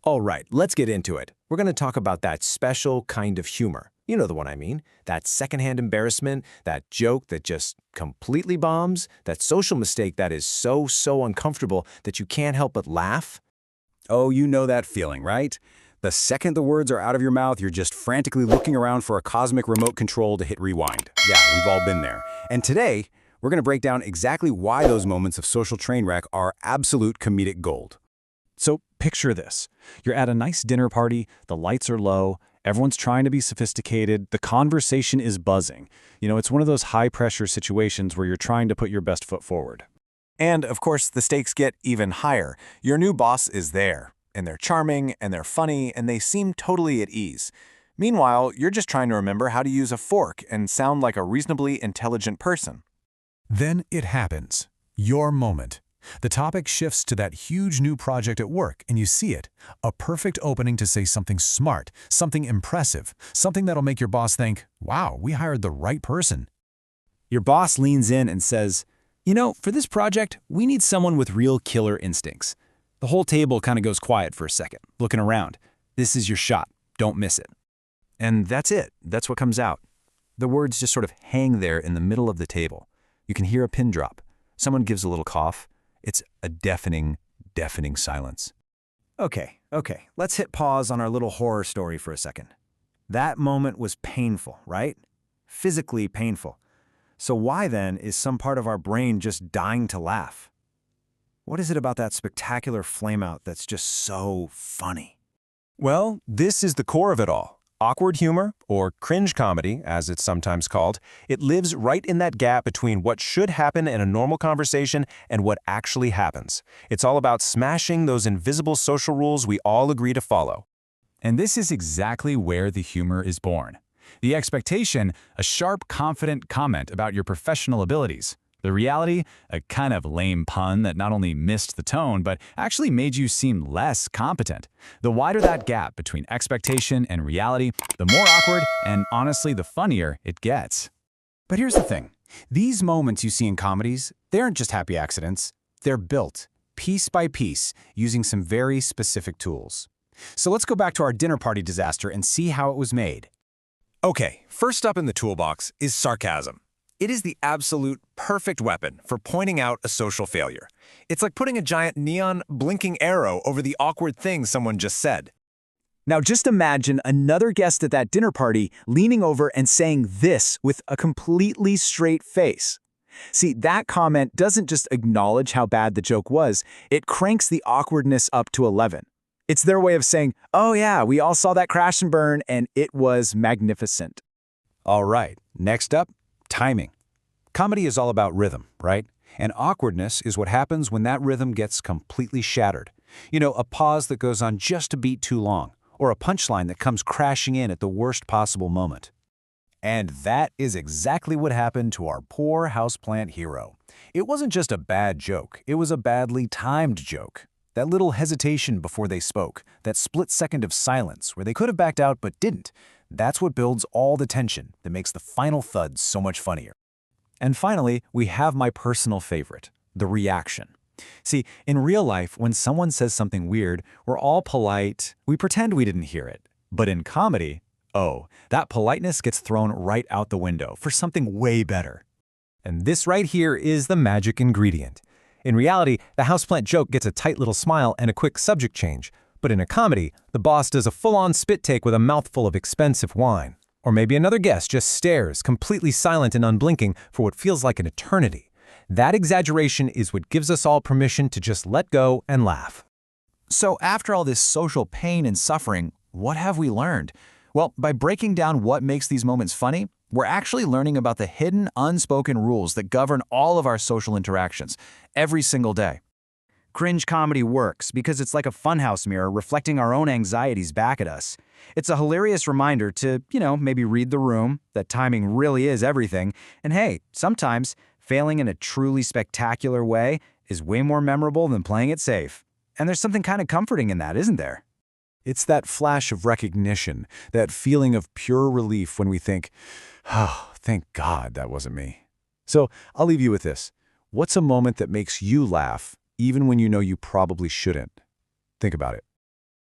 All right, let's get into it. We're going to talk about that special kind of humor. You know the one I mean. That secondhand embarrassment, that joke that just completely bombs, that social mistake that is so uncomfortable that you can't help but laugh. Oh, you know that feeling, right? The second the words are out of your mouth, you're just frantically looking around for a cosmic remote control to hit rewind. Yeah, we've all been there. And today, we're going to break down exactly why those moments of social train wreck are absolute comedic gold. So picture this. You're at a nice dinner party, the lights are low, everyone's trying to be sophisticated, the conversation is buzzing. It's one of those high-pressure situations where you're trying to put your best foot forward. And, of course, the stakes get even higher. Your new boss is there, and they're charming, and they're funny, and they seem totally at ease. Meanwhile, you're just trying to remember how to use a fork and sound like a reasonably intelligent person. Then it happens. Your moment. The topic shifts to that huge new project at work, and you see it. A perfect opening to say something smart, something impressive, something that'll make your boss think, wow, we hired the right person. Your boss leans in and says, for this project, we need someone with real killer instincts. The whole table kind of goes quiet for a second, looking around. This is your shot. Don't miss it. And that's it. That's what comes out. The words just sort of hang there in the middle of the table. You can hear a pin drop. Someone gives a little cough. It's a deafening silence. Okay, let's hit pause on our little horror story for a second. That moment was painful, right? Physically painful. So why then is some part of our brain just dying to laugh? What is it about that spectacular flameout that's just so funny? Well, this is the core of it all. Awkward humor, or cringe comedy, as it's sometimes called, it lives right in that gap between what should happen in a normal conversation and what actually happens. It's all about smashing those invisible social rules we all agree to follow. And this is exactly where the humor is born. The expectation, a sharp, confident comment about your professional abilities. The reality, a kind of lame pun that not only missed the tone, but actually made you seem less competent. The wider that gap between expectation and reality, the more awkward and honestly the funnier it gets. But here's the thing. These moments you see in comedies, they aren't just happy accidents. They're built, piece by piece, using some very specific tools. So let's go back to our dinner party disaster and see how it was made. Okay, first up in the toolbox is sarcasm. It is the absolute perfect weapon for pointing out a social failure. It's like putting a giant neon blinking arrow over the awkward thing someone just said. Now just imagine another guest at that dinner party leaning over and saying this with a completely straight face. See, that comment doesn't just acknowledge how bad the joke was, it cranks the awkwardness up to 11. It's their way of saying, oh yeah, we all saw that crash and burn and it was magnificent. All right, next up, timing. Comedy is all about rhythm, right? And awkwardness is what happens when that rhythm gets completely shattered. A pause that goes on just a beat too long, or a punchline that comes crashing in at the worst possible moment. And that is exactly what happened to our poor houseplant hero. It wasn't just a bad joke, it was a badly timed joke. That little hesitation before they spoke, that split second of silence where they could have backed out but didn't, that's what builds all the tension that makes the final thud so much funnier. And finally, we have my personal favorite, the reaction. See, in real life, when someone says something weird, we're all polite, we pretend we didn't hear it. But in comedy, oh, that politeness gets thrown right out the window for something way better. And this right here is the magic ingredient. In reality, the houseplant joke gets a tight little smile and a quick subject change. But in a comedy, the boss does a full-on spit take with a mouthful of expensive wine. Or maybe another guest just stares, completely silent and unblinking, for what feels like an eternity. That exaggeration is what gives us all permission to just let go and laugh. So after all this social pain and suffering, what have we learned? Well, by breaking down what makes these moments funny, we're actually learning about the hidden, unspoken rules that govern all of our social interactions, every single day. Cringe comedy works because it's like a funhouse mirror reflecting our own anxieties back at us. It's a hilarious reminder to, maybe read the room, that timing really is everything, and hey, sometimes failing in a truly spectacular way is way more memorable than playing it safe. And there's something kind of comforting in that, isn't there? It's that flash of recognition, that feeling of pure relief when we think, oh, thank God that wasn't me. So I'll leave you with this. What's a moment that makes you laugh, even when you know you probably shouldn't? Think about it.